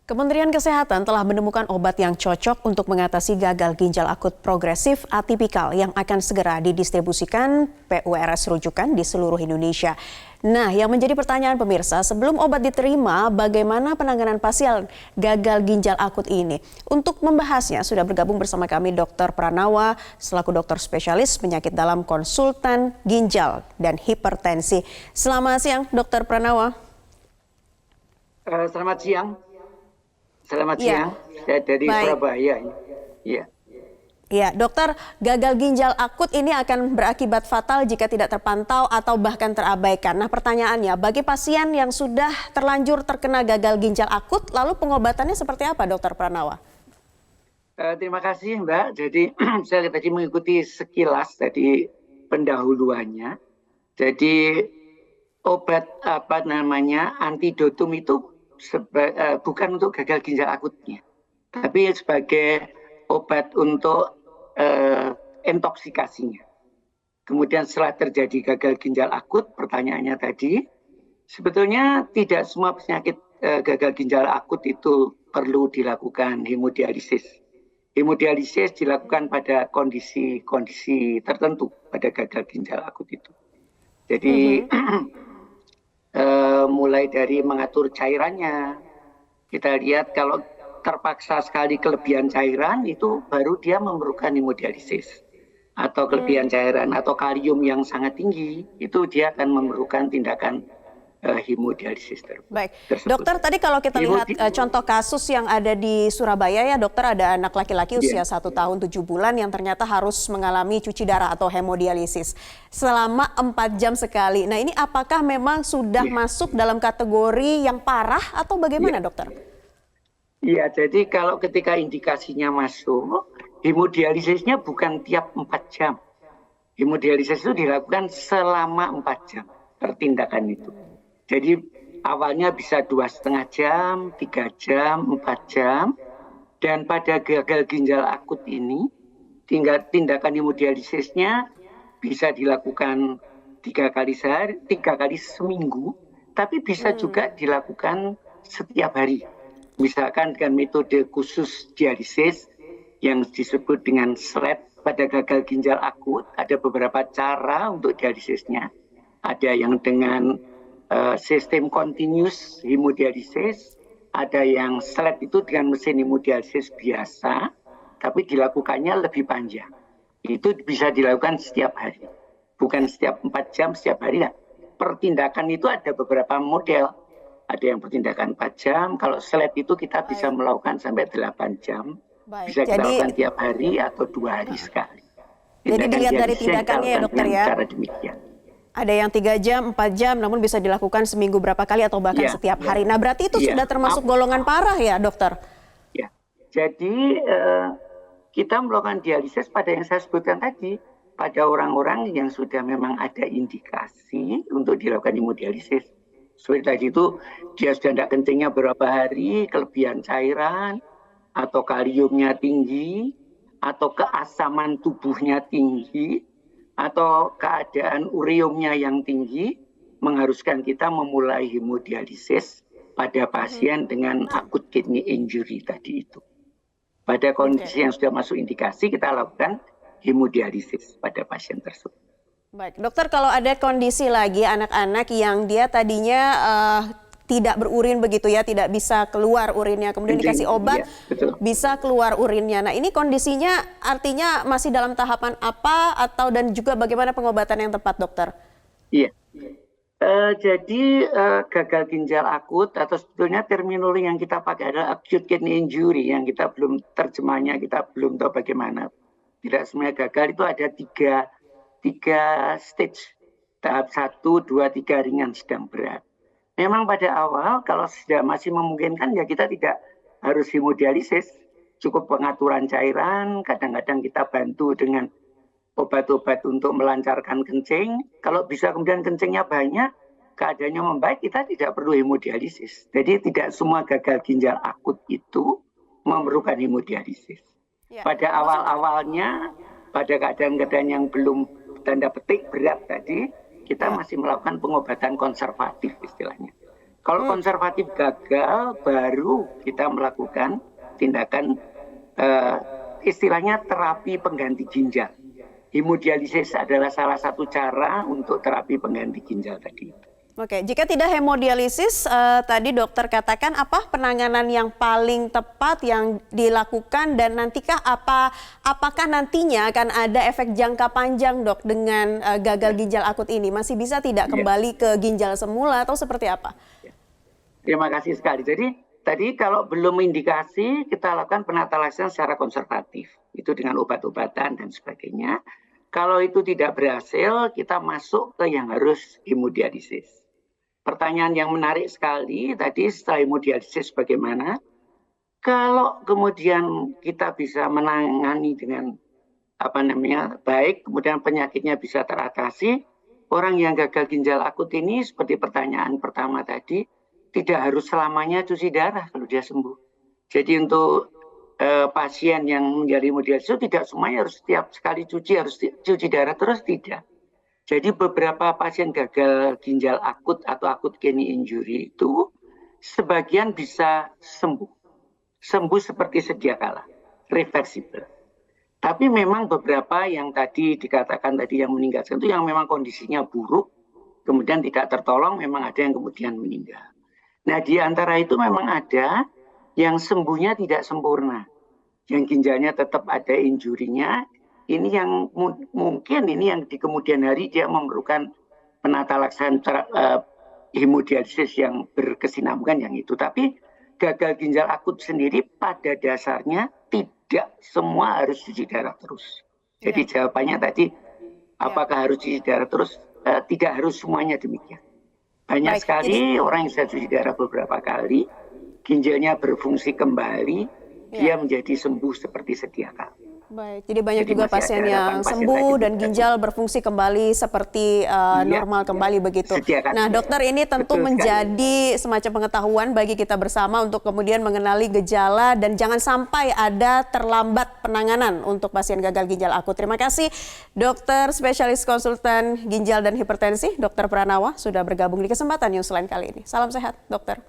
Kementerian Kesehatan telah menemukan obat yang cocok untuk mengatasi gagal ginjal akut progresif atipikal yang akan segera didistribusikan PURS rujukan di seluruh Indonesia. Nah, yang menjadi pertanyaan pemirsa, sebelum obat diterima, bagaimana penanganan pasien gagal ginjal akut ini? Untuk membahasnya, sudah bergabung bersama kami Dr. Pranawa, selaku dokter spesialis penyakit dalam konsultan ginjal dan hipertensi. Selamat siang, Dr. Pranawa. Selamat siang. Selamat siang, saya dari Surabaya. Ya, dokter, gagal ginjal akut ini akan berakibat fatal jika tidak terpantau atau bahkan terabaikan. Nah, pertanyaannya, bagi pasien yang sudah terlanjur terkena gagal ginjal akut, lalu pengobatannya seperti apa, Dokter Pranawa? Terima kasih, Mbak. Jadi saya tadi mengikuti sekilas tadi pendahuluannya. Jadi obat antidotum itu bukan untuk gagal ginjal akutnya, tapi sebagai obat untuk intoksikasinya. Kemudian setelah terjadi gagal ginjal akut, pertanyaannya tadi, sebetulnya tidak semua penyakit gagal ginjal akut itu perlu dilakukan hemodialisis. Hemodialisis dilakukan pada kondisi-kondisi tertentu pada gagal ginjal akut itu. Jadi mulai dari mengatur cairannya, kita lihat kalau terpaksa sekali kelebihan cairan itu baru dia memerlukan hemodialisis, atau kelebihan cairan atau kalium yang sangat tinggi itu dia akan memerlukan tindakan hemodialisis tersebut. Baik, dokter, tadi kalau kita lihat contoh kasus yang ada di Surabaya ya dokter, ada anak laki-laki usia 1 tahun 7 bulan yang ternyata harus mengalami cuci darah atau hemodialisis selama 4 jam sekali. Nah, ini apakah memang sudah masuk dalam kategori yang parah atau bagaimana dokter? Iya, jadi kalau ketika indikasinya masuk, hemodialisisnya bukan tiap 4 jam. Hemodialisis itu dilakukan selama 4 jam pertindakan itu. Jadi awalnya bisa 2,5 jam, 3 jam, 4 jam. Dan pada gagal ginjal akut ini, tindakan hemodialisisnya bisa dilakukan 3 kali sehari, 3 kali seminggu, tapi bisa juga dilakukan setiap hari. Misalkan dengan metode khusus dialisis yang disebut dengan SLED pada gagal ginjal akut, ada beberapa cara untuk dialisisnya. Ada yang dengan sistem continuous hemodialisis, ada yang SLED itu dengan mesin hemodialisis biasa, tapi dilakukannya lebih panjang. Itu bisa dilakukan setiap hari, bukan setiap 4 jam setiap hari. Nah, pertindakan itu ada beberapa model. Ada yang pertindakan 4 jam, kalau SLED itu kita bisa melakukan sampai 8 jam. Bisa kita lakukan tiap hari atau 2 hari sekali. Jadi dilihat dari tindakannya ya dokter ya? Cara demikian. Ada yang 3 jam, 4 jam, namun bisa dilakukan seminggu berapa kali atau bahkan setiap hari. Nah, berarti itu sudah termasuk golongan parah ya, dokter? Ya, jadi kita melakukan dialisis pada yang saya sebutkan tadi, pada orang-orang yang sudah memang ada indikasi untuk dilakukan hemodialisis. Seperti tadi itu, dia sudah tidak kencingnya beberapa hari, kelebihan cairan, atau kaliumnya tinggi, atau keasaman tubuhnya tinggi, atau keadaan ureumnya yang tinggi, mengharuskan kita memulai hemodialisis pada pasien dengan akut kidney injury tadi itu. Pada kondisi yang sudah masuk indikasi, kita lakukan hemodialisis pada pasien tersebut. Baik, dokter, kalau ada kondisi lagi anak-anak yang dia tadinya tidak berurin begitu ya, tidak bisa keluar urinnya, kemudian dikasih obat, bisa keluar urinnya. Nah, ini kondisinya artinya masih dalam tahapan apa dan juga bagaimana pengobatan yang tepat, dokter? Iya, jadi gagal ginjal akut atau sebetulnya terminologi yang kita pakai adalah acute kidney injury, yang kita belum terjemahnya, kita belum tahu bagaimana. Tidak semuanya gagal, itu ada tiga stage, tahap 1, 2, 3 ringan, sedang, berat. Memang pada awal kalau sudah masih memungkinkan ya kita tidak harus hemodialisis, cukup pengaturan cairan, kadang-kadang kita bantu dengan obat-obat untuk melancarkan kencing. Kalau bisa kemudian kencingnya banyak, keadaannya membaik, kita tidak perlu hemodialisis. Jadi tidak semua gagal ginjal akut itu memerlukan hemodialisis. Pada awal-awalnya, pada keadaan-keadaan yang belum tanda petik berat tadi, kita masih melakukan pengobatan konservatif istilahnya. Kalau konservatif gagal, baru kita melakukan tindakan istilahnya terapi pengganti ginjal. Hemodialisis adalah salah satu cara untuk terapi pengganti ginjal tadi. Oke, jika tidak hemodialisis, tadi dokter katakan apa penanganan yang paling tepat yang dilakukan dan nantikah apakah nantinya akan ada efek jangka panjang dok dengan gagal ginjal akut ini? Masih bisa tidak kembali ke ginjal semula atau seperti apa? Terima kasih sekali. Jadi tadi kalau belum indikasi kita lakukan penata laksana secara konservatif. Itu dengan obat-obatan dan sebagainya. Kalau itu tidak berhasil, kita masuk ke yang harus hemodialisis. Pertanyaan yang menarik sekali tadi setelah hemodialisis bagaimana? Kalau kemudian kita bisa menangani dengan baik, kemudian penyakitnya bisa teratasi, orang yang gagal ginjal akut ini seperti pertanyaan pertama tadi, tidak harus selamanya cuci darah kalau dia sembuh. Jadi untuk pasien yang menjalani hemodialisis tidak semuanya harus setiap sekali harus cuci darah terus, tidak. Jadi beberapa pasien gagal ginjal akut atau akut kidney injury itu sebagian bisa sembuh. Sembuh seperti sedia kala, reversible. Tapi memang beberapa yang tadi dikatakan tadi yang meninggal itu yang memang kondisinya buruk, kemudian tidak tertolong, memang ada yang kemudian meninggal. Nah di antara itu memang ada yang sembuhnya tidak sempurna. Yang ginjalnya tetap ada injurinya. Ini yang mungkin ini yang di kemudian hari dia memerlukan penata laksana hemodialisis yang berkesinambungan yang itu. Tapi gagal ginjal akut sendiri pada dasarnya tidak semua harus cuci darah terus. Jadi jawabannya tadi apakah harus cuci darah terus? Tidak harus semuanya demikian. Banyak sekali orang yang bisa cuci darah beberapa kali, ginjalnya berfungsi kembali, dia menjadi sembuh seperti sedia kala. Baik, jadi banyak juga pasien yang sembuh dan ginjal berfungsi kembali seperti normal kembali begitu. Nah dokter, ini tentu menjadi semacam pengetahuan bagi kita bersama untuk kemudian mengenali gejala dan jangan sampai ada terlambat penanganan untuk pasien gagal ginjal akut. Terima kasih dokter spesialis konsultan ginjal dan hipertensi, Dr. Pranawa sudah bergabung di kesempatan Newsline kali ini. Salam sehat dokter.